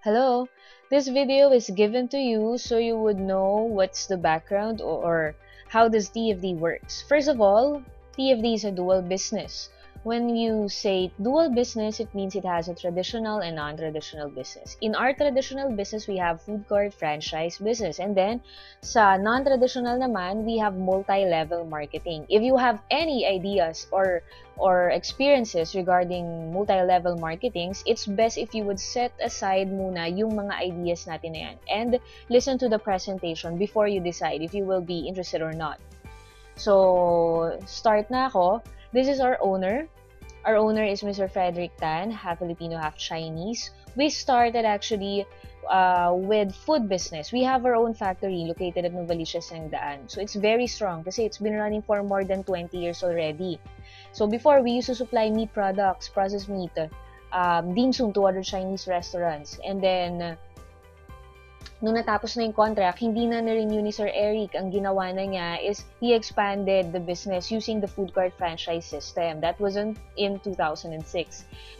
Hello, this video is given to you so you would know what's the background or how does TFD works. First of all, TFD is a dual business. When you say dual business, it means it has a traditional and non-traditional business. In our traditional business, we have food court franchise business. And then, sa non-traditional naman, we have multi-level marketing. If you have any ideas or experiences regarding multi-level marketings, it's best if you would set aside muna yung mga ideas natin na yan and listen to the presentation before you decide if you will be interested or not. So, start na ako. This is our owner. Our owner is Mr. Frederick Tan, half Filipino, half Chinese. We started actually with food business. We have our own factory located at Novaliches, Sangdaan. So it's very strong kasi it's been running for more than 20 years already. So before, we used to supply meat products, processed meat, dim sum to other Chinese restaurants. And then, nung natapos na yung contract, hindi na na-renew ni Sir Eric. Ang ginawa na niya is he expanded the business using the food court franchise system. That was in 2006.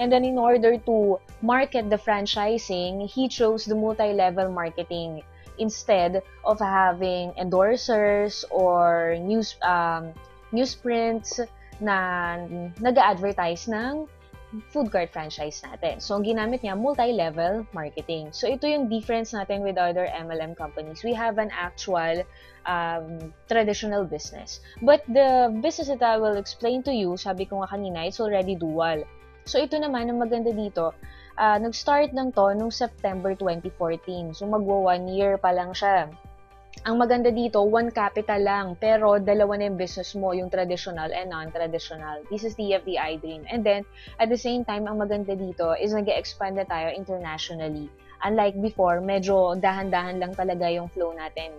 And then in order to market the franchising, he chose the multi-level marketing instead of having endorsers or newsprints na nag-advertise ng food court franchise natin. So, ang ginamit niya, multi-level marketing. So, ito yung difference natin with other MLM companies. We have an actual traditional business. But the business that I will explain to you, sabi ko nga kanina, it's already dual. So, ito naman, ang maganda dito, nag-start lang to nung September 2014. So, magwa 1 year pa lang siya. Ang maganda dito, one capital lang, pero dalawa na yung business mo, yung traditional and non-traditional. This is TFD iDream. And then, at the same time, ang maganda dito is nag-expand na tayo internationally. Unlike before, medyo dahan-dahan lang talaga yung flow natin.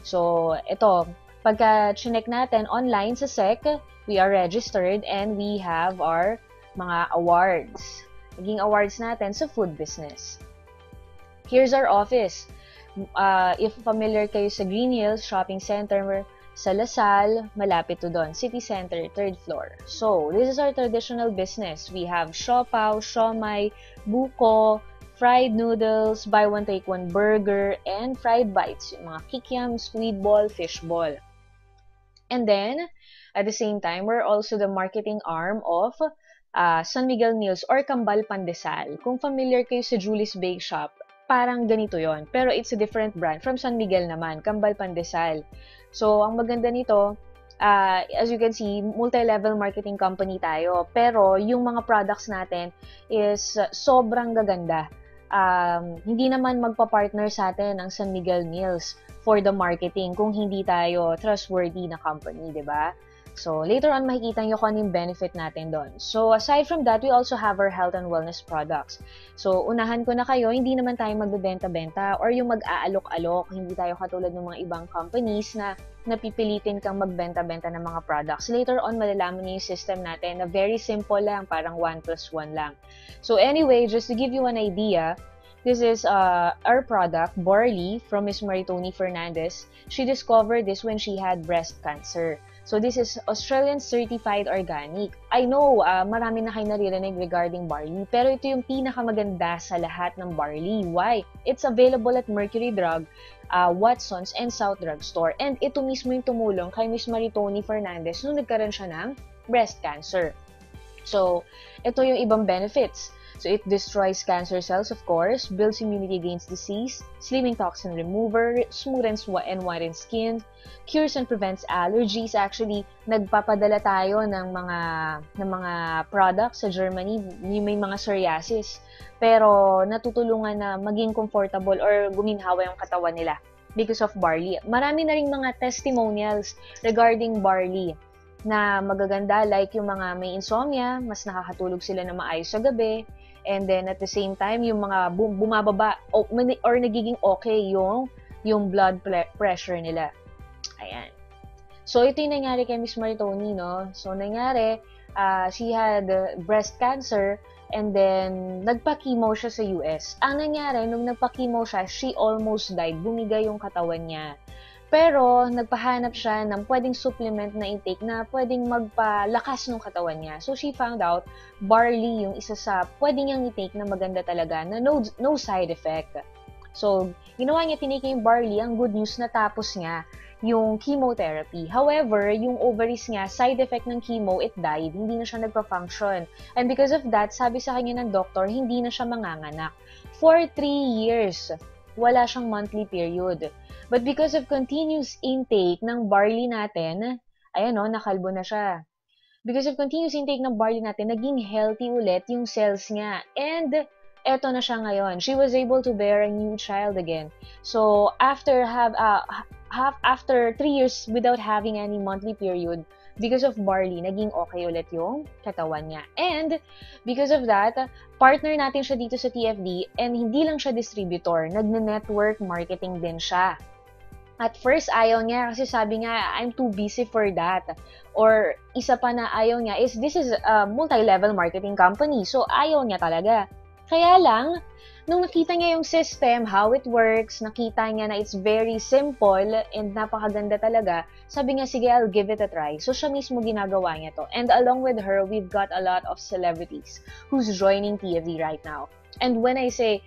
So, ito, pagka chinek natin online sa SEC, we are registered and we have our mga awards. Naging awards natin sa food business. Here's our office. If familiar kayo sa Green Hills Shopping Center sa Lasal, malapit to doon. City Center, 3rd floor. So, this is our traditional business. We have siopaw, siomai, buko, fried noodles, buy one take one burger, and fried bites. Yung mga kikiam, squid ball, fish ball. And then, at the same time, we're also the marketing arm of San Miguel Meals or Kambal Pandesal. Kung familiar kayo sa Julie's Bake Shop, parang ganito yon, pero it's a different brand from San Miguel naman, Kambal Pandesal. So, ang maganda nito, as you can see, multi-level marketing company tayo, pero yung mga products natin is sobrang gaganda. Hindi naman magpa-partner sa atin ang San Miguel Meals for the marketing kung hindi tayo trustworthy na company, di ba? So, later on, makikita nyo kung ano yung benefit natin doon. So, aside from that, we also have our health and wellness products. So, unahan ko na kayo, hindi naman tayo magbebenta-benta or yung mag-aalok-alok. Hindi tayo katulad ng mga ibang companies na napipilitin kang magbenta-benta ng mga products. Later on, malalaman niyo yung system natin na very simple lang, parang 1+1 lang. So, anyway, just to give you an idea, this is our product, Barley, from Ms. Maritoni Fernandez. She discovered this when she had breast cancer. So, this is Australian Certified Organic. I know, marami na kayo naririnig regarding barley, pero ito yung pinakamaganda sa lahat ng barley. Why? It's available at Mercury Drug, Watsons, and South Drug Store. And ito mismo yung tumulong kay Ms. Maritoni Fernandez nung nagkaroon siya ng breast cancer. So, ito yung ibang benefits. So, it destroys cancer cells, of course, builds immunity against disease, slimming toxin remover, smoothens and whitens skin, cures and prevents allergies. Actually, nagpapadala tayo ng mga products sa Germany, may mga psoriasis, pero natutulungan na maging comfortable or guminhawa yung katawan nila because of barley. Marami na ring mga testimonials regarding barley na magaganda, like yung mga may insomnia, mas nakakatulog sila na maayos sa gabi. And then, at the same time, yung mga bumababa or nagiging okay yung blood pressure nila. Ayan. So, ito yung nangyari kay Ms. Maritoni, no? So, nangyari, she had breast cancer and then, nagpa-chemo siya sa US. Ang nangyari, nung nagpa-chemo siya, she almost died. Bumigay yung katawan niya. Pero, nagpahanap siya ng pwedeng supplement na intake na pwedeng magpalakas ng katawan niya. So, she found out barley yung isa sa pwedeng niyang intake na maganda talaga na no side effect. So, ginawa niya, tinake yung barley. Ang good news, natapos niya yung chemotherapy. However, yung ovaries niya, side effect ng chemo, it died. Hindi na siya nagpa-function. And because of that, sabi sa kanya ng doktor, hindi na siya manganganak. For 3 years, wala siyang monthly period. But because of continuous intake ng barley natin, ayan o, nakalbo na siya. Because of continuous intake ng barley natin, naging healthy ulit yung cells niya. And eto na siya ngayon. She was able to bear a new child again. So, after 3 years without having any monthly period, because of barley, naging okay ulit yung katawan niya. And because of that, partner natin siya dito sa TFD, and hindi lang siya distributor, nagne-network marketing din siya. At first, ayaw niya kasi sabi niya, I'm too busy for that. Or isa pa na ayaw niya is, this is a multi-level marketing company. So, ayaw niya talaga. Kaya lang, nung nakita niya yung system, how it works, nakita niya na it's very simple and napakaganda talaga, sabi niya, sige, I'll give it a try. So, siya mismo ginagawa niya to. And along with her, we've got a lot of celebrities who's joining TFD right now. And when I say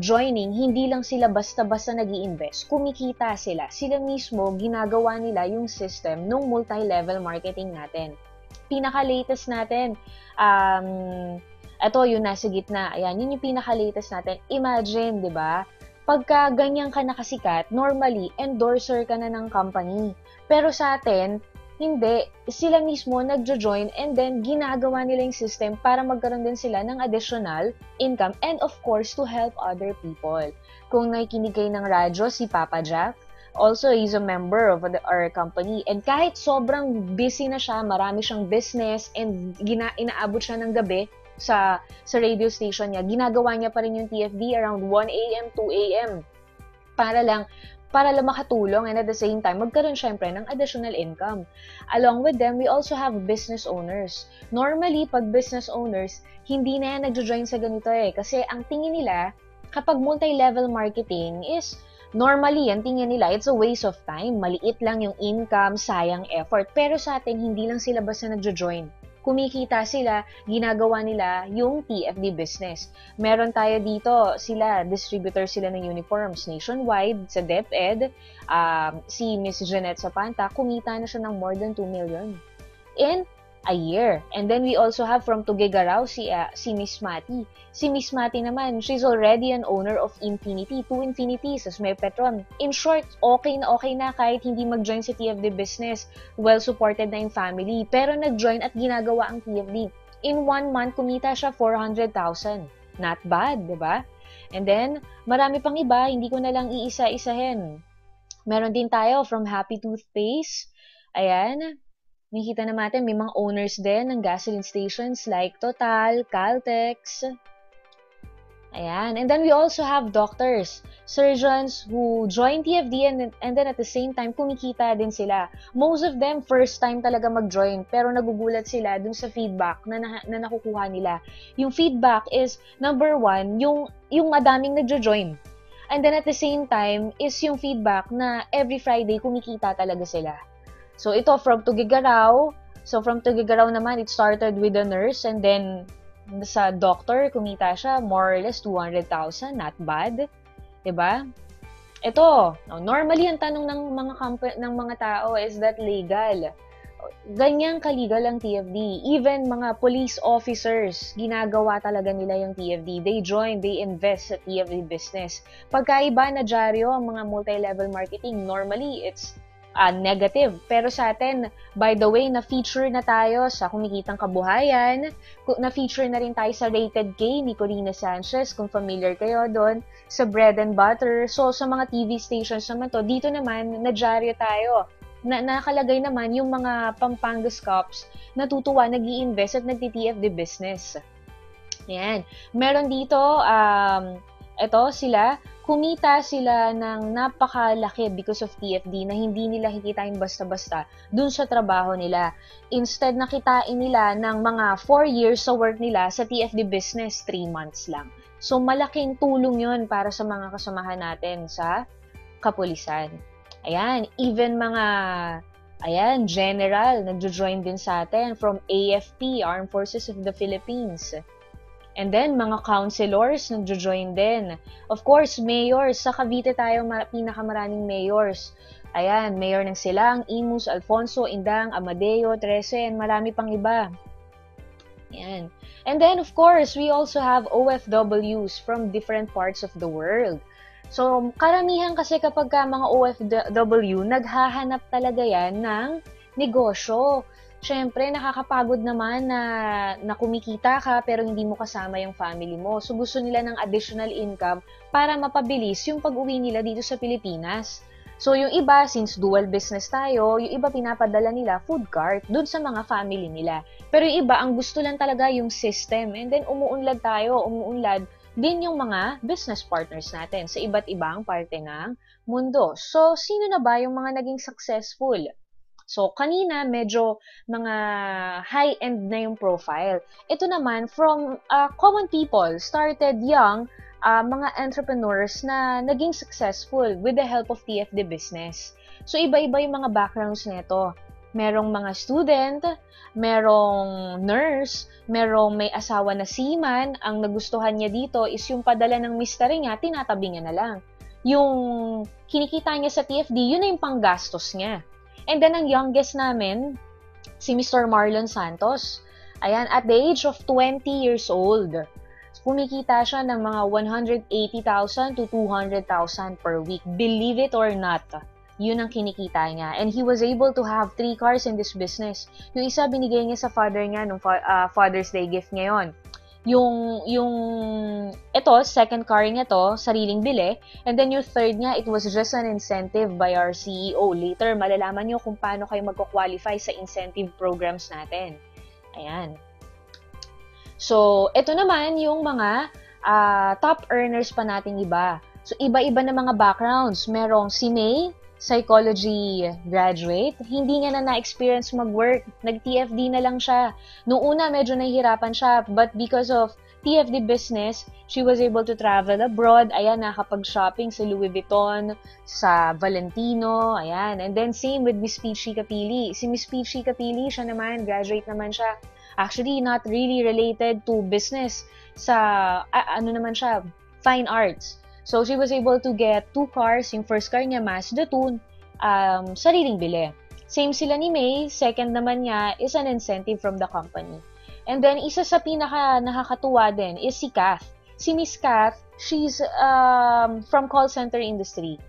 joining, hindi lang sila basta-basta nag-i-invest. Kumikita sila. Sila mismo, ginagawa nila yung system ng multi-level marketing natin. Pinaka-latest natin, ito, yung nasa gitna. Ayan, yun yung pinaka-latest natin. Imagine, di ba? Pagka ganyan ka nakasikat, normally, endorser ka na ng company. Pero sa atin, hindi. Sila mismo nagjo-join and then ginagawa nila yung system para magkaroon din sila ng additional income and of course, to help other people. Kung nakikinig kayo ng radyo, si Papa Jack, also, he's a member of our company. And kahit sobrang busy na siya, marami siyang business and inaabot siya ng gabi, sa radio station niya, ginagawa niya pa rin yung TFD around 1 a.m., 2 a.m. Para lang makatulong and at the same time, magkaroon syempre ng additional income. Along with them, we also have business owners. Normally, pag business owners, hindi na yan nagjo-join sa ganito kasi ang tingin nila, kapag multi-level marketing is, normally, ang tingin nila, it's a waste of time. Maliit lang yung income, sayang effort. Pero sa atin, hindi lang sila basta nagjo-join. Kumikita sila, ginagawa nila yung TFD business. Meron tayo dito, distributor sila ng uniforms nationwide sa DepEd. Si Miss Jeanette Zapanta, kumita na siya ng more than 2 million in a year. And then we also have from Tuguegarao, si Miss Mati. Si Miss Mati naman, she's already an owner of Infinity, 2 Infinities, as may Petron. In short, okay na kahit hindi mag-join sa TFD business. Well-supported na yung family. Pero nag-join at ginagawa ang TFD. In 1 month, kumita siya 400,000. Not bad, di ba? And then, marami pang iba, hindi ko na lang iisa-isahin. Meron din tayo from Happy Toothpaste. Ayan. Nakikita na natin, may mga owners din ng gasoline stations like Total, Caltex. Ayan. And then we also have doctors, surgeons who join TFD and then at the same time, kumikita din sila. Most of them, first time talaga mag-join, pero nagugulat sila dun sa feedback na nakukuha nila. Yung feedback is, number 1, yung madaming nagjo-join. And then at the same time, is yung feedback na every Friday, kumikita talaga sila. So, ito from Tuguegarao. So, from Tuguegarao naman, it started with a nurse and then sa doctor, kumita siya more or less 200,000. Not bad. Diba? Ito, normally ang tanong ng mga tao is that legal. Ganyang ka-legal ang TFD. Even mga police officers, ginagawa talaga nila yung TFD. They join, they invest sa TFD business. Pagkaiba na dyaryo ang mga multi-level marketing, normally it's negative. Pero sa atin, by the way, na-feature na tayo sa Kumikitang Kabuhayan, na-feature na rin tayo sa Rated K ni Corina Sanchez, kung familiar kayo doon, sa Bread and Butter. So, sa mga TV stations naman to, dito naman, na-dyaryo tayo. Nakalagay naman yung mga Pampangas Cups, natutuwa, nag-i-invest at nagti-TFD business. Ayan. Meron dito, kumita sila ng napakalaki because of TFD na hindi nila kikitain basta-basta dun sa trabaho nila. Instead, nakitain nila ng mga 4 years sa work nila sa TFD business, 3 months lang. So, malaking tulong yun para sa mga kasamahan natin sa kapulisan. Ayan, even mga, ayan, general, nagjo-join din sa atin from AFP, Armed Forces of the Philippines. And then, mga councilors, nagjo-join din. Of course, mayors. Sa Cavite tayo, pinakamaraming mayors. Ayan, mayor ng Silang, Imus, Alfonso, Indang, Amadeo, Trece, and marami pang iba. Ayan. And then, of course, we also have OFWs from different parts of the world. So, karamihan kasi kapag mga OFW, naghahanap talaga yan ng negosyo. Siyempre, nakakapagod naman na kumikita ka pero hindi mo kasama yung family mo. So, gusto nila ng additional income para mapabilis yung pag-uwi nila dito sa Pilipinas. So, yung iba, since dual business tayo, yung iba pinapadala nila food cart dun sa mga family nila. Pero yung iba, ang gusto lang talaga yung system. And then, umuunlad din yung mga business partners natin sa iba't ibang parte ng mundo. So, sino na ba yung mga naging successful? So, kanina, medyo mga high-end na yung profile. Ito naman, from common people, started young, mga entrepreneurs na naging successful with the help of TFD business. So, iba-iba yung mga backgrounds nito. Merong mga student, merong nurse, merong may asawa na seaman. Ang nagustuhan niya dito is yung padala ng mister niya, tinatabi niya na lang. Yung kinikita niya sa TFD, yun na yung panggastos niya. And then, ang youngest namin, si Mr. Marlon Santos. Ayan, at the age of 20 years old, kumikita siya ng mga 180,000 to 200,000 per week. Believe it or not, yun ang kinikita niya. And he was able to have 3 cars in this business. Yung isa, binigay niya sa father niya nung Father's Day gift ngayon. Ito, second car niya to, sariling bili. And then yung third niya, it was just an incentive by our CEO. Later, malalaman nyo kung paano kayo magko-qualify sa incentive programs natin. Ayan. So, ito naman yung mga top earners pa nating iba. So, iba-iba na mga backgrounds. Merong si May, psychology graduate, hindi niya na na-experience mag-work. Nag-TFD na lang siya. Noong una, medyo nahihirapan siya, but because of TFD business, she was able to travel abroad. Ayan, nakapag-shopping sa Louis Vuitton, sa Valentino, ayan. And then, same with Miss Peachy Capili. Si Miss Peachy Capili, siya naman, graduate naman siya. Actually, not really related to business. Ano naman siya, fine arts. So, she was able to get 2 cars. Yung first car niya, Mazda 2, sariling bili. Same sila ni May. Second naman niya is an incentive from the company. And then, isa sa pinaka nakakatuwa din is si Kath. Si Miss Kath, she's from call center industry.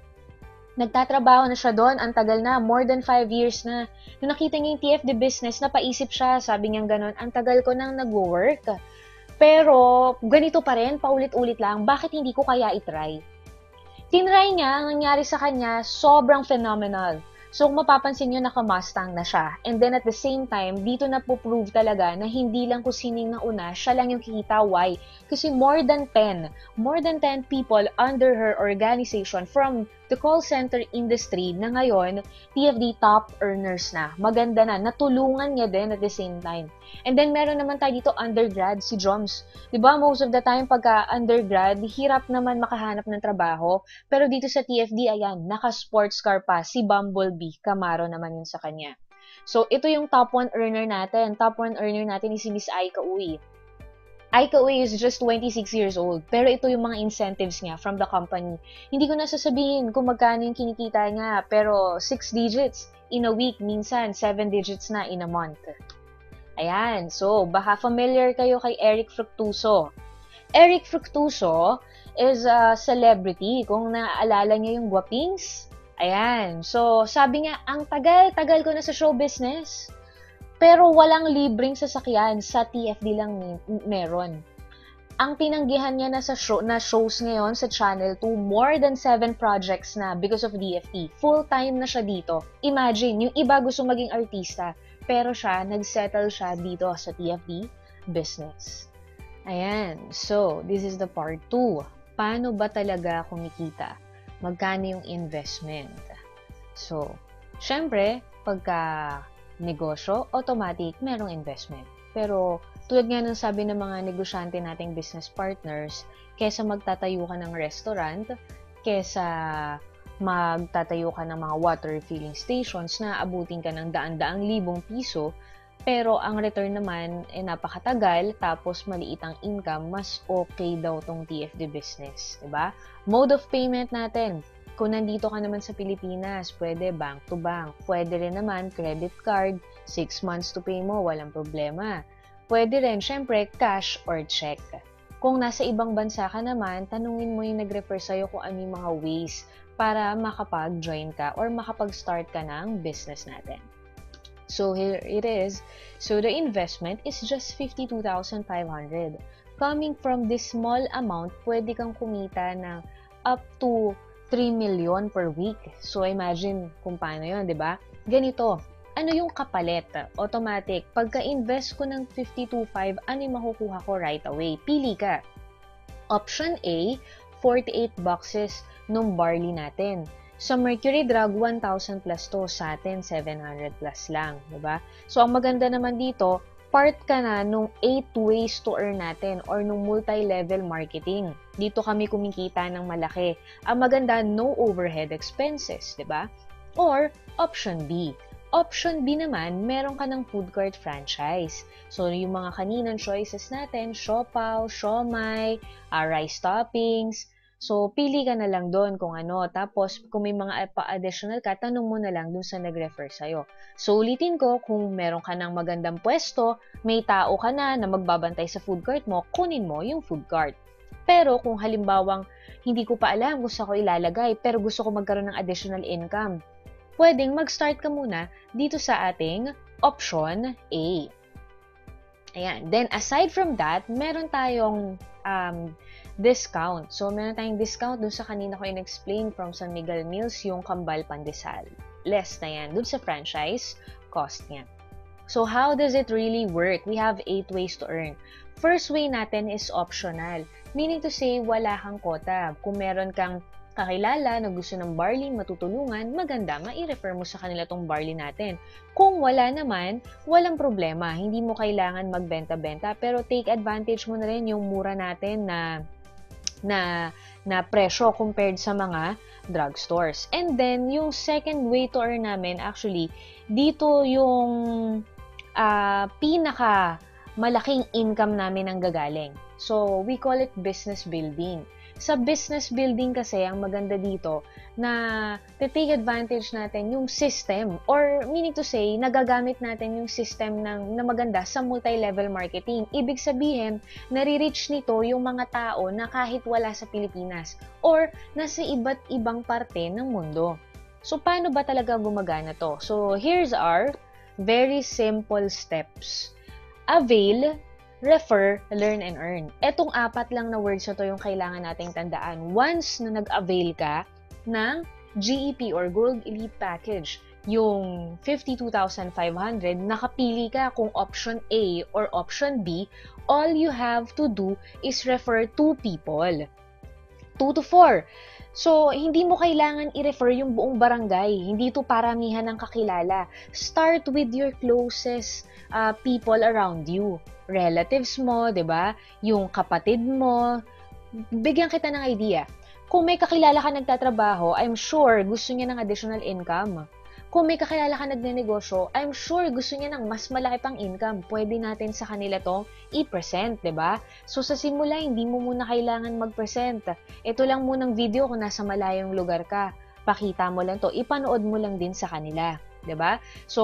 Nagtatrabaho na siya doon, ang tagal na, more than 5 years na. Nung nakita niya yung TFD business, napaisip siya, sabi niya gano'n, ang tagal ko nang nag-work. Pero, ganito pa rin, paulit-ulit lang, bakit hindi ko kaya itry? Tinry niya, ang nangyari sa kanya, sobrang phenomenal. So, kung mapapansin nyo, naka-Mustang na siya. And then, at the same time, dito na po-prove talaga na hindi lang kung sining nauna, siya lang yung kikita. Why? Kasi more than 10 people under her organization from the call center industry na ngayon, TFD top earners na. Maganda na. Natulungan niya din at the same time. And then, meron naman tayo dito undergrad, si Joms. Diba, most of the time, pagka undergrad, hirap naman makahanap ng trabaho. Pero dito sa TFD, ayan, naka-sports car pa, si Bumblebee, Camaro naman yun sa kanya. So, ito yung top 1 earner natin. Top 1 earner natin is si Miss Aika Uy. Aika Uy is just 26 years old. Pero ito yung mga incentives niya from the company. Hindi ko na sasabihin kung magkano yung kinikita niya. Pero 6 digits in a week. Minsan, 7 digits na in a month. Ayan. So, baka familiar kayo kay Eric Fructuoso. Eric Fructuoso is a celebrity. Kung naaalala niya yung Guapings. Ayan. So, sabi niya, ang tagal-tagal ko na sa show business. Pero walang libreng sasakyan, sa TFD lang meron. Ang tinanggihan niya na shows ngayon sa Channel 2, more than 7 projects na because of DFT. Full-time na siya dito. Imagine, yung iba gusto maging artista, pero siya, nagsettle siya dito sa TFD business. Ayan. So, this is the part 2. Paano ba talaga kumikita? Magkano yung investment? So, syempre, pagka negosyo, automatic, merong investment. Pero, tulad nga ng sabi ng mga negosyante nating business partners, kesa magtatayo ka ng restaurant, kesa magtatayo ka ng mga water refilling stations na abutin ka ng daan-daang libong piso, pero ang return naman ay napakatagal, tapos maliit ang income, mas okay daw tong TFD business, diba? Mode of payment natin. Kung nandito ka naman sa Pilipinas, pwede bank to bank. Pwede rin naman credit card, 6 months to pay mo, walang problema. Pwede rin, syempre, cash or check. Kung nasa ibang bansa ka naman, tanungin mo yung nag-refer sa'yo kung ano yung mga ways para makapag-join ka or makapag-start ka ng business natin. So here it is. So the investment is just 52,500. Coming from this small amount, pwede kang kumita ng up to 3 million per week. So, imagine kung paano yun, di ba? Ganito, ano yung kapalit? Automatic. Pagka-invest ko ng 52.5, ano yung makukuha ko right away? Pili ka. Option A, 48 boxes nung barley natin. Sa Mercury Drug, 1,000 plus to. Sa atin, 700 plus lang. Di ba? So, ang maganda naman dito, part ka na nung 8 ways to earn natin or nung multi-level marketing. Dito kami kumikita ng malaki. Ang maganda, no overhead expenses, di ba? Or, option B. Option B naman, meron ka ng food court franchise. So, yung mga kaninang choices natin, siopaw, siomai, rice toppings. So, pili ka na lang doon kung ano. Tapos, kung may mga pa-additional ka, tanong mo na lang doon sa nag-refer sa'yo. So, ulitin ko, kung meron ka ng magandang pwesto, may tao ka na magbabantay sa food court mo, kunin mo yung food cart. Pero, kung halimbawang hindi ko pa alam kung saan ko ilalagay, pero gusto ko magkaroon ng additional income, pwedeng mag-start ka muna dito sa ating option A. Ayan. Then, aside from that, meron tayong discount. So, meron tayong discount dun sa kanina ko in-explain from San Miguel Mills, yung Kambal Pandesal. Less na yan dun sa franchise cost niya. So, how does it really work? We have 8 ways to earn. First way natin is optional. Meaning to say, wala kang quota. Kung meron kang kakilala na gusto ng barley, matutulungan, maganda, mai-refer mo sa kanila tong barley natin. Kung wala naman, walang problema. Hindi mo kailangan magbenta-benta, pero take advantage mo na rin yung mura natin na presyo compared sa mga drugstores. And then, yung second way to earn namin, actually, dito yung pinaka malaking income namin ang gagaling. So, we call it business building. Sa business building kasi, ang maganda dito, na take advantage natin yung system, or meaning to say, nagagamit natin yung system na maganda sa multi-level marketing. Ibig sabihin, nare-reach nito yung mga tao na kahit wala sa Pilipinas, or nasa iba't ibang parte ng mundo. So, paano ba talaga gumagana to? So, here's our very simple steps. Avail, refer, learn, and earn. Etong 4 lang na words na to yung kailangan nating tandaan. Once na nag-avail ka ng GEP or Gold Elite Package, yung 52,500, nakapili ka kung option A or option B, all you have to do is refer 2 people. 2 to 4. So, hindi mo kailangan i-refer yung buong barangay. Hindi to paramihan ng kakilala. Start with your closest people around you. Relatives mo, 'di ba? Yung kapatid mo. Bigyan kita ng idea. Kung may kakilala ka nagtatrabaho, I'm sure gusto niya ng additional income. Kung may kakilala ka nagnenegosyo, I'm sure gusto niya ng mas malaki pang income. Pwede natin sa kanila to i-present, 'di ba? So sa simula, hindi mo muna kailangan mag-present. Ito lang munang video kung nasa malayong lugar ka. Pakita mo lang to, ipanood mo lang din sa kanila. 'Di ba? So,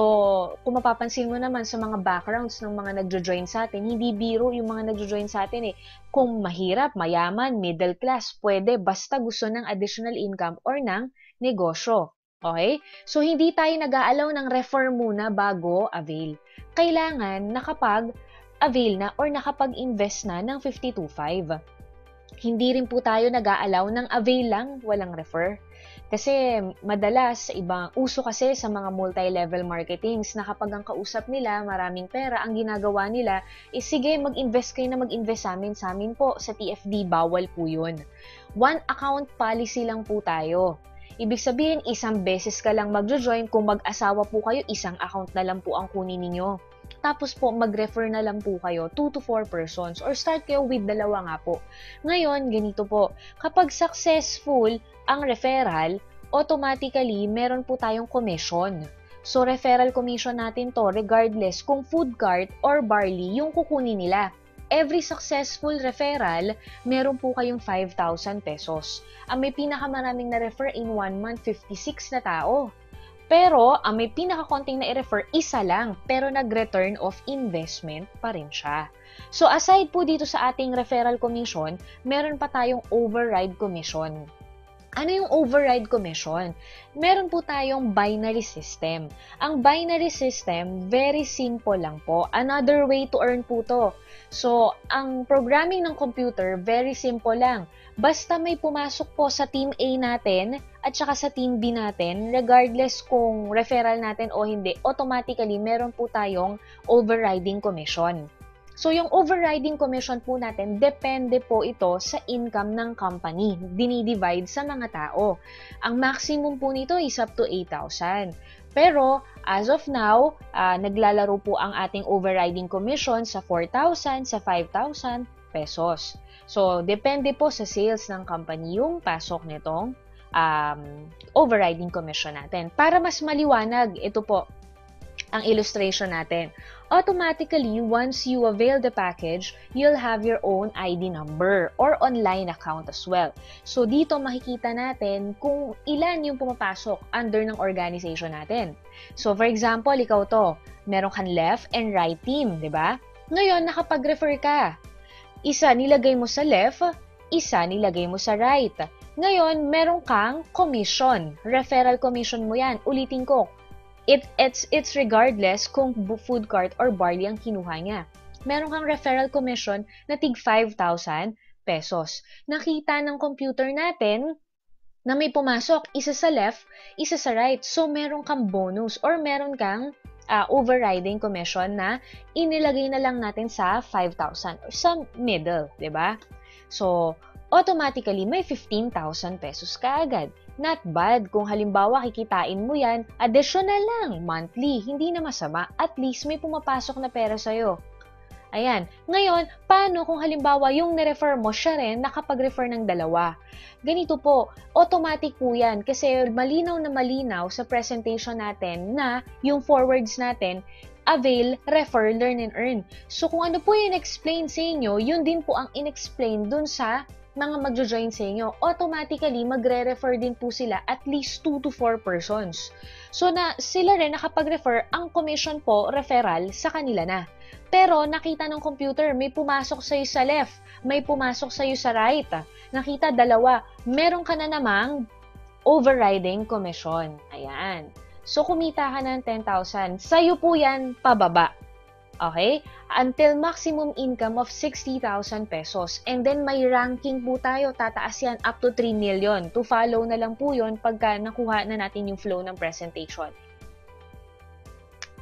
kung mapapansin mo naman sa mga backgrounds ng mga nagjo-join sa atin, hindi biro yung mga nagjo-join sa atin eh. Kung mahirap, mayaman, middle class, pwede basta gusto ng additional income or ng negosyo. Okay? So, hindi tayo nag-aalaw ng refer muna bago avail. Kailangan nakapag-avail na or nakapag-invest na ng 52.5. Hindi rin po tayo nag-aalaw ng avail lang, walang refer. Kasi madalas, uso kasi sa mga multi-level marketings na kapag ang kausap nila, maraming pera, ang ginagawa nila is, sige, mag-invest kayo na mag-invest sa amin po, sa TFD, bawal po yun. One account policy lang po tayo. Ibig sabihin, isang beses ka lang mag-join, kung mag-asawa po kayo, isang account na lang po ang kunin ninyo. Tapos po, mag-refer na lang po kayo, 2 to 4 persons, or start kayo with 2 nga po. Ngayon, ganito po, kapag successful ang referral, automatically, meron po tayong commission. So, referral commission natin to regardless kung food cart or barley yung kukunin nila. Every successful referral, meron po kayong 5,000 pesos. Ang may pinakamaraming na-refer in 1 month, 56 na tao. Pero, ang may pinakakonting na i-refer, isa lang, pero nag-return of investment pa rin siya. So, aside po dito sa ating referral commission, meron pa tayong override commission. Ano yung override commission? Meron po tayong binary system. Ang binary system, very simple lang po. Another way to earn po to. So, ang programming ng computer, very simple lang. Basta may pumasok po sa team A natin at saka sa team B natin, regardless kung referral natin o hindi, automatically meron po tayong overriding commission. So, yung overriding commission po natin, depende po ito sa income ng company. Dinidivide sa mga tao. Ang maximum po nito is up to 8,000. Pero, as of now, naglalaro po ang ating overriding commission sa 4,000, sa 5,000 pesos. So, depende po sa sales ng company yung pasok nitong overriding commission natin. Para mas maliwanag, ito po ang illustration natin. Automatically, once you avail the package, you'll have your own ID number or online account as well. So, dito makikita natin kung ilan yung pumapasok under ng organization natin. So, for example, ikaw to, meron kang left and right team, di ba? Ngayon, nakapag-refer ka. Isa nilagay mo sa left, isa nilagay mo sa right. Ngayon, meron kang commission. Referral commission mo yan. Ulitin ko. It's regardless kung food cart or barley ang kinuha niya. Meron kang referral commission na tig 5,000 pesos. Nakita ng computer natin na may pumasok, isa sa left, isa sa right. So, meron kang bonus or meron kang overriding commission na inilagay na lang natin sa 5,000 or sa middle, di ba? So, automatically, may 15,000 pesos ka agad. Not bad. Kung halimbawa kikitain mo yan, additional lang, monthly. Hindi na masama. At least may pumapasok na pera sa'yo. Ayan. Ngayon, paano kung halimbawa yung nirefer mo, siya rin nakapag-refer ng dalawa? Ganito po, automatic po yan. Kasi malinaw na malinaw sa presentation natin na yung forwards natin, avail, refer, learn, and earn. So kung ano po yung in-explain sa inyo, yun din po ang in-explain dun sa mga magjo-join sa inyo, automatically magre-refer din po sila at least 2 to 4 persons. So na sila rin nakapag-refer, ang commission po, referral, sa kanila na. Pero nakita ng computer, may pumasok sa'yo sa left, may pumasok sa'yo sa right. Nakita dalawa, meron ka na namang overriding commission. Ayan. So kumita ka ng 10,000. Sa'yo po yan pababa. Okay? Until maximum income of 60,000 pesos. And then may ranking po tayo, tataas yan up to 3 million. To follow na lang po yun pagka nakuha na natin yung flow ng presentation.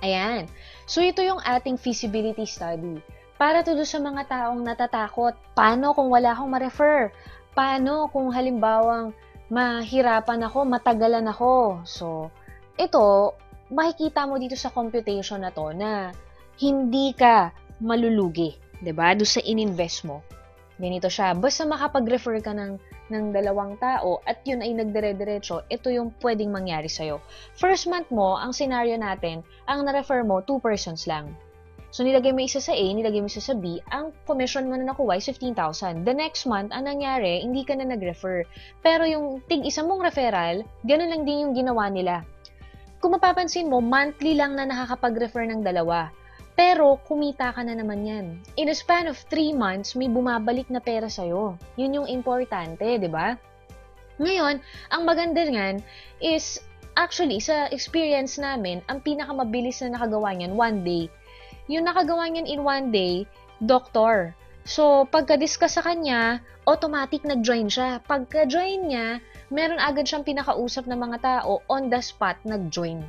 Ayan. So ito yung ating feasibility study. Para to sa mga taong natatakot, paano kung wala akong ma-refer? Paano kung halimbawang mahirapan ako, matagalan ako? So, ito, makikita mo dito sa computation na to na hindi ka malulugi, 'di ba? Doon sa ininvest mo. Ganito siya. Basta makapag-refer ka ng dalawang tao at yun ay nagdire-diretso, ito yung pwedeng mangyari sa'yo. First month mo, ang scenario natin, ang na-refer mo, 2 persons lang. So, nilagay mo isa sa A, nilagay mo isa sa B, ang commission mo na nakuha is 15,000. The next month, ang nangyari, hindi ka na nag-refer. Pero yung tig-isa mong referral, ganun lang din yung ginawa nila. Kung mapapansin mo, monthly lang na nakakapag-refer ng dalawa. Pero, kumita ka na naman yan. In a span of 3 months, may bumabalik na pera sa'yo. Yun yung importante, di ba? Ngayon, ang maganda nga is, actually, sa experience namin, ang pinakamabilis na nakagawa niyan, 1 day. Yung nakagawa niyan in 1 day, doktor. So, pagka-discuss sa kanya, automatic nag-join siya. Pagka-join niya, meron agad siyang pinakausap ng mga tao, on the spot, nag-join.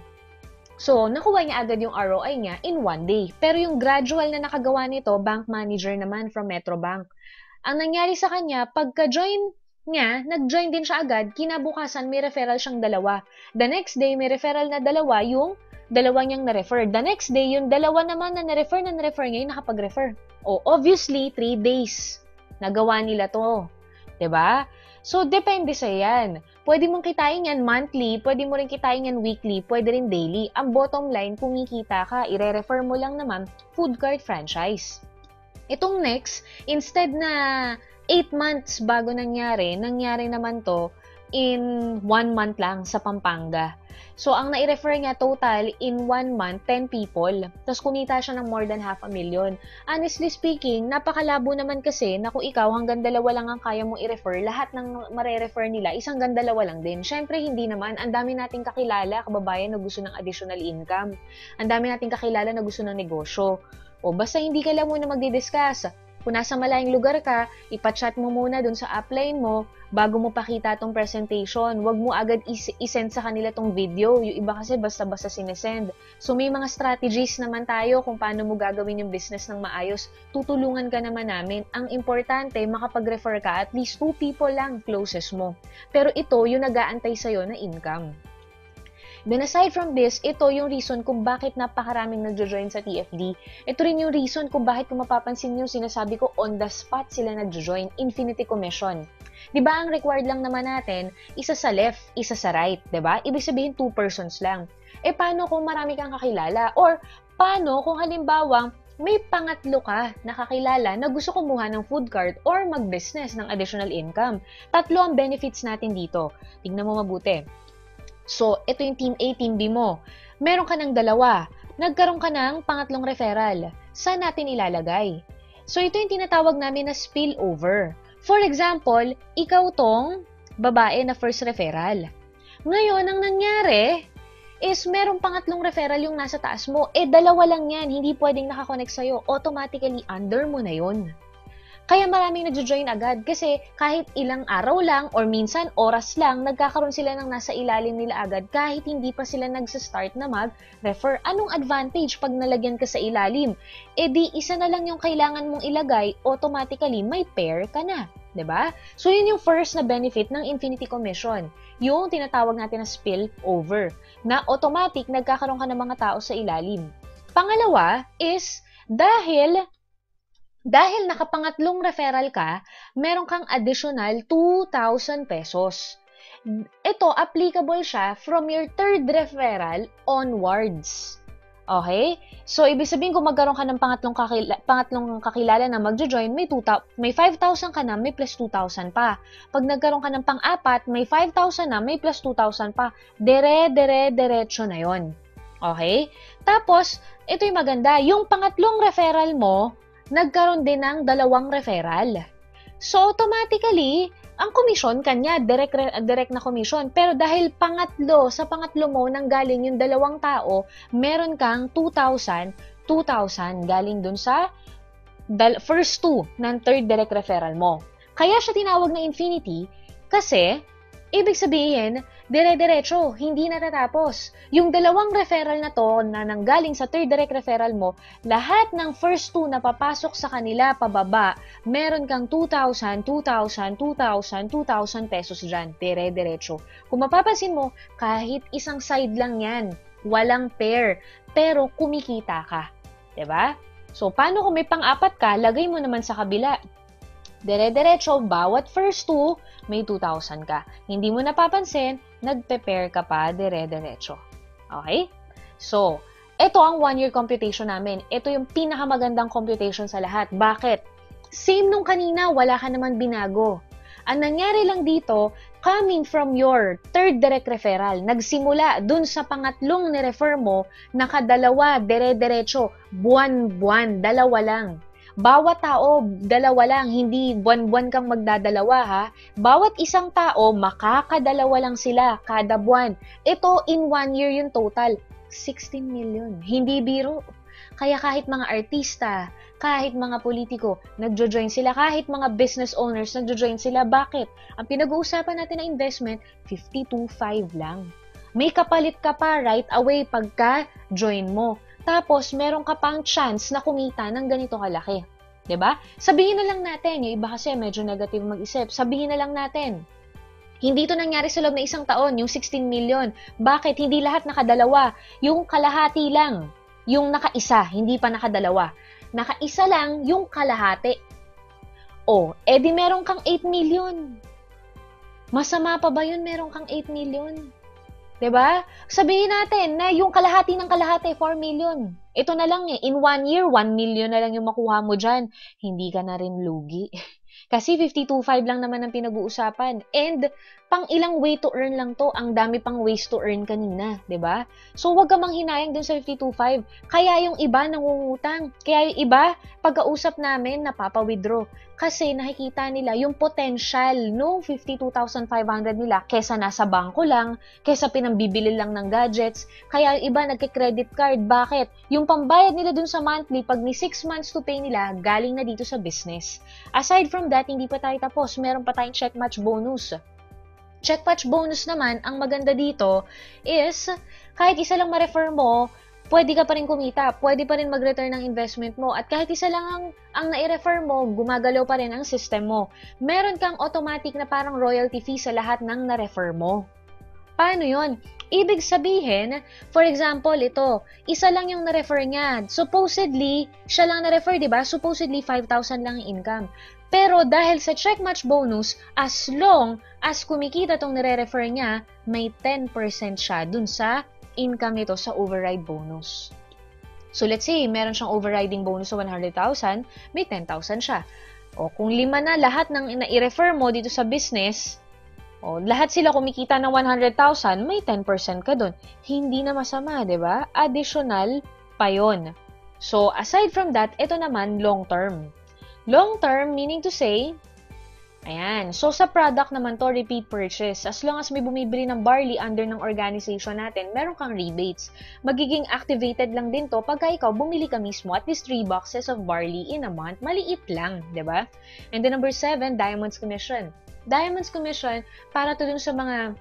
So, nakuha niya agad yung ROI niya in 1 day. Pero yung gradual na nakagawa nito, bank manager naman from Metrobank. Ang nangyari sa kanya, pagka-join niya, nag-join din siya agad, kinabukasan may referral siyang dalawa. The next day, may referral na dalawa, yung dalawa niyang na-refer. The next day, yung dalawa naman na na-refer niya, yung nakapag-refer. O, obviously, 3 days. Nagawa nila to. 'Di ba? So, depende sa yan. Pwede mong kitain yan monthly, pwede mo rin kitain yan weekly, pwede rin daily. Ang bottom line, kumikita ka, ire-refer mo lang naman food cart franchise. Itong next, instead na 8 months bago nangyari naman to in 1 month lang sa Pampanga. So, ang nai-refer niya total in 1 month, 10 people. Tapos kumita siya ng more than 500,000. Honestly speaking, napakalabo naman kasi na kung ikaw hanggang 2 lang ang kaya mong i-refer, lahat ng mare-refer nila, isang hanggang 2 lang din. Syempre, hindi naman. Ang dami nating kakilala, kababayan na gusto ng additional income. Ang dami nating kakilala na gusto ng negosyo. O basta hindi ka lang muna magdi-discuss. Kung nasa malayong lugar ka, ipachat mo muna dun sa upline mo bago mo pakita tong presentation. Huwag mo agad isend sa kanila tong video. Yung iba kasi basta-basta sinesend. So may mga strategies naman tayo kung paano mo gagawin yung business ng maayos. Tutulungan ka naman namin. Ang importante, makapag-refer ka at least 2 people lang closest mo. Pero ito yung nag-aantay sa'yo na income. Then aside from this, ito yung reason kung bakit napakaraming nagjo-join sa TFD. Ito rin yung reason kung bakit kung mapapansin nyo, sinasabi ko on the spot sila nagjo-join, infinity commission. Diba ang required lang naman natin, isa sa left, isa sa right, diba? Ibig sabihin 2 persons lang. E paano kung marami kang kakilala? Or paano kung halimbawa, may pangatlo ka na kakilala na gusto kumuha ng food cart or mag-business ng additional income? 3 ang benefits natin dito. Tingnan mo mabuti. So, ito yung Team A, Team B mo. Meron ka ng 2. Nagkaroon ka ng pangatlong referral. Saan natin ilalagay? So, ito yung tinatawag namin na spillover. For example, ikaw tong babae na first referral. Ngayon, ang nangyari is merong pangatlong referral yung nasa taas mo. 2 lang yan. Hindi pwedeng nakakonect sa'yo. Automatically, under mo na yun. Kaya maraming nagjo-join agad kasi kahit ilang araw lang or minsan oras lang, nagkakaroon sila ng nasa ilalim nila agad kahit hindi pa sila nagsa-start na mag-refer. Anong advantage pag nalagyan ka sa ilalim? E di isa na lang yung kailangan mong ilagay, automatically may pair ka na. 'Di ba? So yun yung first na benefit ng Infinity Commission. Yung tinatawag natin na spill over. Na automatic nagkakaroon ka ng mga tao sa ilalim. Pangalawa is dahil nakapangatlong referral ka, meron kang additional 2,000 pesos. Ito, applicable siya from your 3rd referral onwards. Okay? So, ibig sabihin kung magkaroon ka ng pangatlong kakilala na magjo-join, may 5,000 ka na, may plus 2,000 pa. Pag nagkaroon ka ng pang-apat, may 5,000 na, may plus 2,000 pa. Diretso na yon. Okay? Tapos, ito yung maganda. Yung pangatlong referral mo, nagkaroon din ng 2 referral. So, automatically, ang commission kanya, direct na commission. Pero dahil sa pangatlo mo, nanggaling yung 2 tao, meron kang 2,000 galing dun sa first 2 ng 3rd direct referral mo. Kaya siya tinawag na infinity kasi, ibig sabihin, dire-diretso, hindi natatapos. Yung 2 referral na to na nanggaling sa 3rd direct referral mo, lahat ng first 2 na papasok sa kanila pababa, meron kang 2,000 pesos dyan, dire-diretso. Kung mapapansin mo, kahit isang side lang yan, walang pair, pero kumikita ka. 'Di ba? So, paano kung may pang-apat ka, lagay mo naman sa kabila. Dire-diretso, bawat first 2, may 2,000 ka. Hindi mo napapansin, nagpe-pair ka pa dire-diretso. Okay? So, ito ang 1-year computation namin. Ito yung pinakamagandang computation sa lahat. Bakit? Same nung kanina, wala ka naman binago. Ang nangyari lang dito, coming from your 3rd direct referral, nagsimula dun sa pangatlong ni-refer mo, nakadalawa, dire-diretso, buwan-buwan, 2 lang. Bawat tao, 2 lang, hindi buwan-buwan kang magdadalawa ha. Bawat isang tao, makakadalawa lang sila kada buwan. Ito, in 1 year yung total, 16 million. Hindi biro. Kaya kahit mga artista, kahit mga politiko, nagjo-join sila. Kahit mga business owners, nagjo-join sila. Bakit? Ang pinag-uusapan natin na investment, 52.5 lang. May kapalit ka pa right away pagka-join mo. Tapos, meron ka pang chance na kumita ng ganito kalaki. 'Di ba? Sabihin na lang natin, yung iba kasi medyo negative mag-isip, sabihin na lang natin, hindi ito nangyari sa loob ng isang taon, yung 16 million. Bakit? Hindi lahat nakadalawa. Yung kalahati lang. Yung nakaisa, hindi pa nakadalawa. Nakaisa lang yung kalahati. O, edi meron kang 8 million. Masama pa ba yun meron kang 8 million? 'Di ba? Sabihin natin na yung kalahati ng kalahati, 4 million. Ito na lang eh, in 1 year, 1 million na lang yung makuha mo dyan. Hindi ka na rin lugi. Kasi 52.5 lang naman ang pinag-uusapan. And pang ilang way to earn lang to, ang dami pang ways to earn kanina, 'di ba? So wag ka manghinayang dun sa 52.5. Kaya yung iba nangungutang. Kaya yung iba pagkausap namin napapa-withdraw kasi nakikita nila yung potential no 52,500 nila kesa nasa bangko lang, kesa pinambibili lang ng gadgets. Kaya yung iba nagke-credit card. Bakit? Yung pambayad nila dun sa monthly, pag ni 6 months to pay nila, galing na dito sa business. Aside from that, hindi pa tayo tapos. Meron pa tayong check match bonus. Check match bonus naman, ang maganda dito is, kahit isa lang ma-refer mo, pwede ka pa rin kumita, pwede pa rin mag-return ng investment mo, at kahit isa lang ang nai-refer mo, gumagalaw pa rin ang system mo. Meron kang automatic na parang royalty fee sa lahat ng na-refer mo. Paano yon? Ibig sabihin, for example, ito, isa lang yung na-refer niya. Supposedly, siya lang na-refer, di ba? Supposedly, 5,000 lang yung income. Pero dahil sa check match bonus, as long as kumikita tong nire-refer niya, may 10% siya dun sa income nito sa override bonus. So let's say, meron siyang overriding bonus sa 100,000, may 10,000 siya. O kung 5 na lahat ng na-refer mo dito sa business, o lahat sila kumikita ng 100,000, may 10% ka dun. Hindi na masama, 'di ba? Additional pa 'yon. So aside from that, ito naman long term. Long term, meaning to say, ayan. So, sa product naman to, repeat purchase. As long as may bumibili ng barley under ng organization natin, meron kang rebates. Magiging activated lang din to pagka ikaw bumili ka mismo at least 3 boxes of barley in a month. Maliit lang, di ba? And then number 7, Diamonds Commission. Diamonds Commission, para to dun sa mga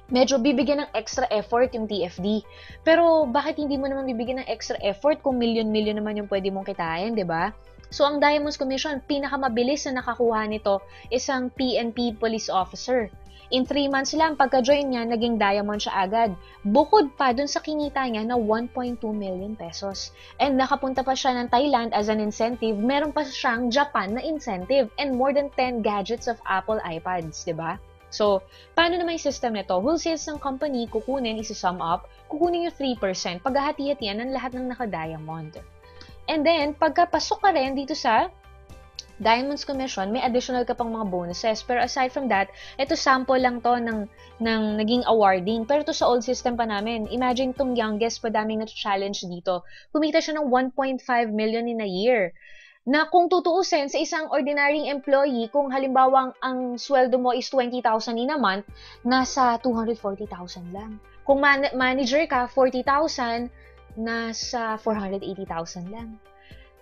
medyo bibigyan ng extra effort yung TFD. Pero, bakit hindi mo naman bibigyan ng extra effort kung million-million naman yung pwede mong kitain, di ba? So, ang Diamonds Commission, pinakamabilis na nakakuha nito isang PNP police officer. In 3 months lang, pagka-join niya, naging diamond siya agad. Bukod pa dun sa kinita niya na 1.2 million pesos. And nakapunta pa siya ng Thailand as an incentive. Meron pa siyang Japan na incentive. And more than 10 gadgets of Apple iPads, di ba? So, paano naman yung system nito? Wholesales ng company, kukunin, isi-sum up, kukunin yung 3%, paghahati-hatian ng lahat ng naka-diamond. And then, pagkapasok ka rin dito sa Diamonds Commission, may additional ka pang mga bonuses. Pero aside from that, ito sample lang to ng naging awarding. Pero to sa old system pa namin, imagine tong youngest pa daming na-challenge dito. Kumita siya ng 1.5 million in a year. Na kung tutuusin sa isang ordinary employee, kung halimbawa ang sweldo mo is 20,000 in a month, nasa 240,000 lang. Kung manager ka, 40,000, nasa 480,000 lang.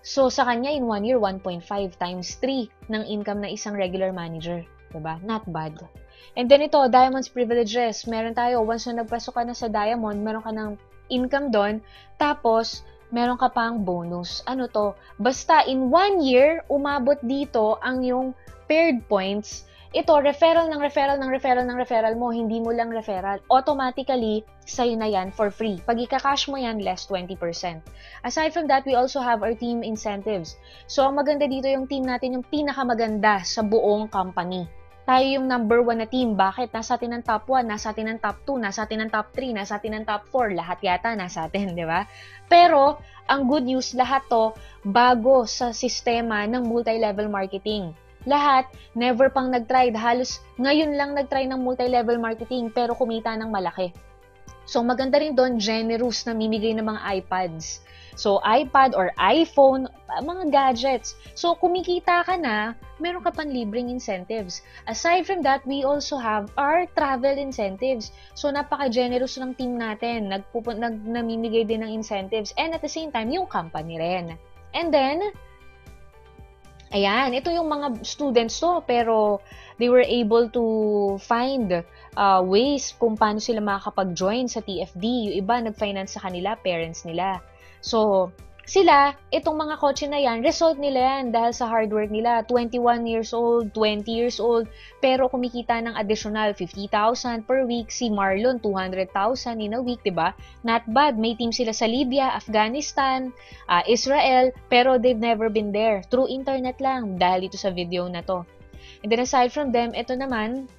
So, sa kanya, in 1 year, 1.5 times 3 ng income na isang regular manager. Diba? Not bad. And then ito, Diamonds Privileges. Meron tayo, once na nagpasok ka na sa Diamond, meron ka ng income doon. Tapos, meron ka pang bonus. Ano to? Basta, in 1 year, umabot dito ang yung paired points. Ito, referral mo, hindi mo lang referral. Automatically, sa'yo na yan for free. Pag ika-cash mo yan, less 20%. Aside from that, we also have our team incentives. So, ang maganda dito yung team natin, yung pinakamaganda sa buong company. Tayo yung number 1 na team. Bakit? Nasa atin ang top 1, nasa atin ang top 2, nasa atin ang top 3, nasa atin ang top 4. Lahat yata nasa atin, di ba? Pero, ang good news, lahat to bago sa sistema ng multi-level marketing. Lahat, never pang nag-try. Halos ngayon lang nag-try ng multi-level marketing pero kumita ng malaki. So, maganda rin doon, generous na mimigay ng mga iPads. So, iPad or iPhone, mga gadgets. So, kumikita ka na, meron ka pang libreng incentives. Aside from that, we also have our travel incentives. So, napaka-generous ng team natin. Namimigay din ng incentives. And at the same time, yung company rin. And then, ayan, ito yung mga students to, pero they were able to find ways kung paano sila makakapag-join sa TFD. Yung iba, nag-finance sa kanila, parents nila. So, sila, itong mga kotse na yan, result nila yan dahil sa hard work nila. 21 years old, 20 years old, pero kumikita ng additional 50,000 per week. Si Marlon, 200,000 in a week, diba? Not bad. May team sila sa Libya, Afghanistan, Israel, pero they've never been there. Through internet lang, dahil ito sa video na to. And then aside from them, ito naman,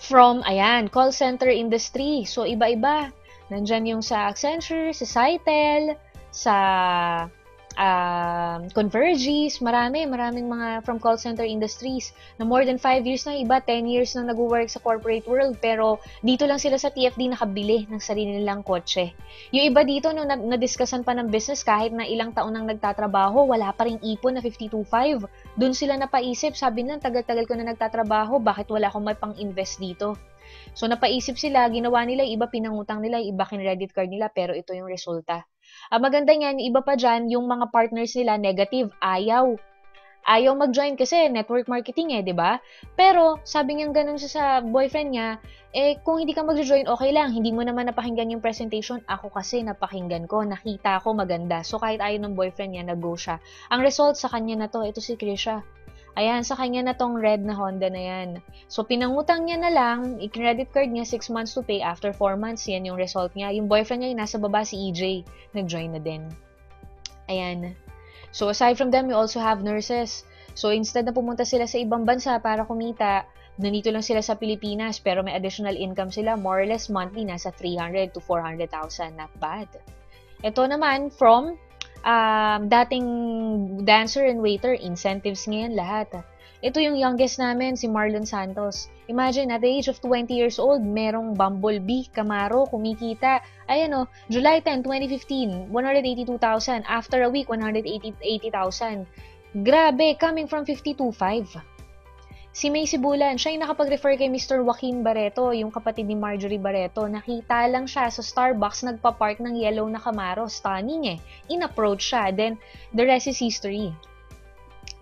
From, ayan, call center industry. So, iba-iba. Nandyan yung sa Accenture, sa Sitel, sa Convergys, maraming mga from call center industries na more than 5 years na, iba 10 years na nag-work sa corporate world, pero dito lang sila sa TFD nakabili ng sarili nilang kotse. Yung iba dito, nung na-discussan pa ng business, kahit na ilang taon nang nagtatrabaho, wala pa ring ipon na 52.5. Doon sila napaisip, sabi nila, tagal-tagal ko na nagtatrabaho, bakit wala akong may pang-invest dito? So, napaisip sila, ginawa nila, iba pinangutang nila, iba kin-credit card nila, pero ito yung resulta. Ang maganda niyan, iba pa dyan, yung mga partners nila, negative, ayaw. Ayaw mag-join kasi network marketing di ba? Pero, sabi niya ganun siya sa boyfriend niya, kung hindi ka mag-join, okay lang, hindi mo naman napakinggan yung presentation, ako kasi napakinggan ko, nakita ko maganda. So, kahit ayaw ng boyfriend niya, nag-go siya. Ang result sa kanya na to, ito si Krisha. Ayan, sa kanya na tong red na Honda na yan. So, pinangutang niya na lang, i-credit card niya, 6 months to pay, after 4 months, yan yung result niya. Yung boyfriend niya, yung nasa baba, si EJ, nag-join na din. Ayan. So, aside from them, we also have nurses. So, instead na pumunta sila sa ibang bansa para kumita, nandito lang sila sa Pilipinas, pero may additional income sila, more or less monthly, nasa 300 to 400,000. Not bad. Ito naman, from dating dancer and waiter, incentives ngayon lahat. Ito yung youngest namin, si Marlon Santos. Imagine, at the age of 20 years old, merong Bumblebee, Camaro, kumikita. Ayan July 10, 2015, 182,000. After a week, 180,000. Grabe, coming from 52.5. Si May Sibulan, siya yung nakapag-refer kay Mr. Joaquin Barreto, yung kapatid ni Marjorie Barreto. Nakita lang siya sa Starbucks, nagpa-park ng yellow na Camaro. Stunning In-approach siya. Then, the rest is history.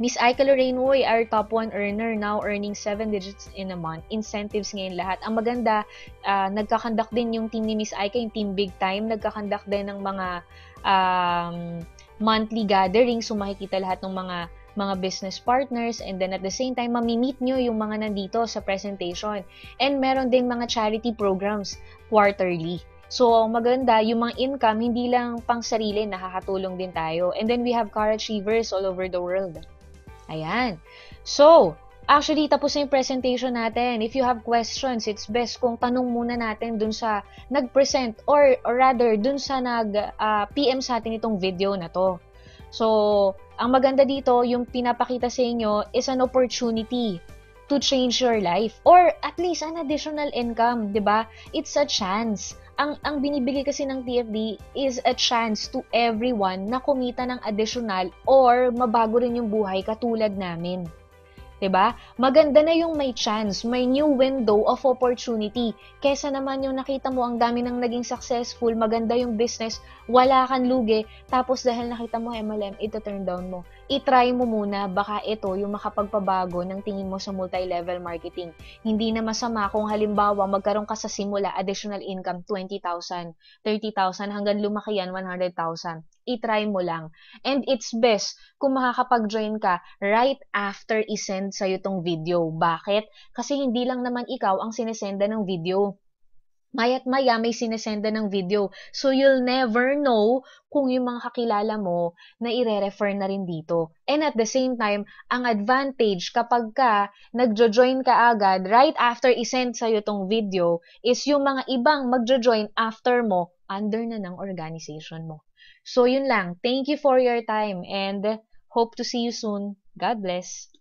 Miss Aika Lorraine Uy, our top 1 earner, now earning 7 digits in a month. Incentives ngayon lahat. Ang maganda, nagkakandak din yung team ni Miss Aika, yung team Big Time. Nagkakandak din ng mga monthly gatherings. So, makikita lahat ng mga business partners, and then at the same time, mamimit nyo yung mga nandito sa presentation. And meron din mga charity programs quarterly. So, maganda, yung mga income, hindi lang pang sarili, nakakatulong din tayo. And then we have car achievers all over the world. Ayan. So, actually, tapos na yung presentation natin. If you have questions, it's best kung tanong muna natin dun sa nag-present or rather, dun sa nag-PM sa atin itong video na to. So, ang maganda dito, yung pinapakita sa inyo is an opportunity to change your life or at least an additional income, 'di ba? It's a chance. Ang binibigay kasi ng TFD is a chance to everyone na kumita ng additional or mabago rin yung buhay katulad namin. 'Di ba? Maganda na yung may chance, may new window of opportunity. Kesa naman yung nakita mo ang dami nang naging successful, maganda yung business, wala kang lugi, tapos dahil nakita mo MLM, ito turn down mo. I-try mo muna, baka ito yung makapagpabago ng tingin mo sa multi-level marketing. Hindi na masama kung halimbawa magkaroon ka sa simula additional income 20,000, 30,000 hanggang lumaki yan 100,000. I-try mo lang. And it's best kung makakapag-join ka right after isend sa'yo tong video. Bakit? Kasi hindi lang naman ikaw ang sinesenda ng video. Maya't maya may sinesenda ng video. So, you'll never know kung yung mga kakilala mo na ire-refer na rin dito. And at the same time, ang advantage kapag ka nagjo-join ka agad right after isend sa'yo tong video is yung mga ibang magjo-join after mo under na ng organization mo. So, yun lang. Thank you for your time and hope to see you soon. God bless.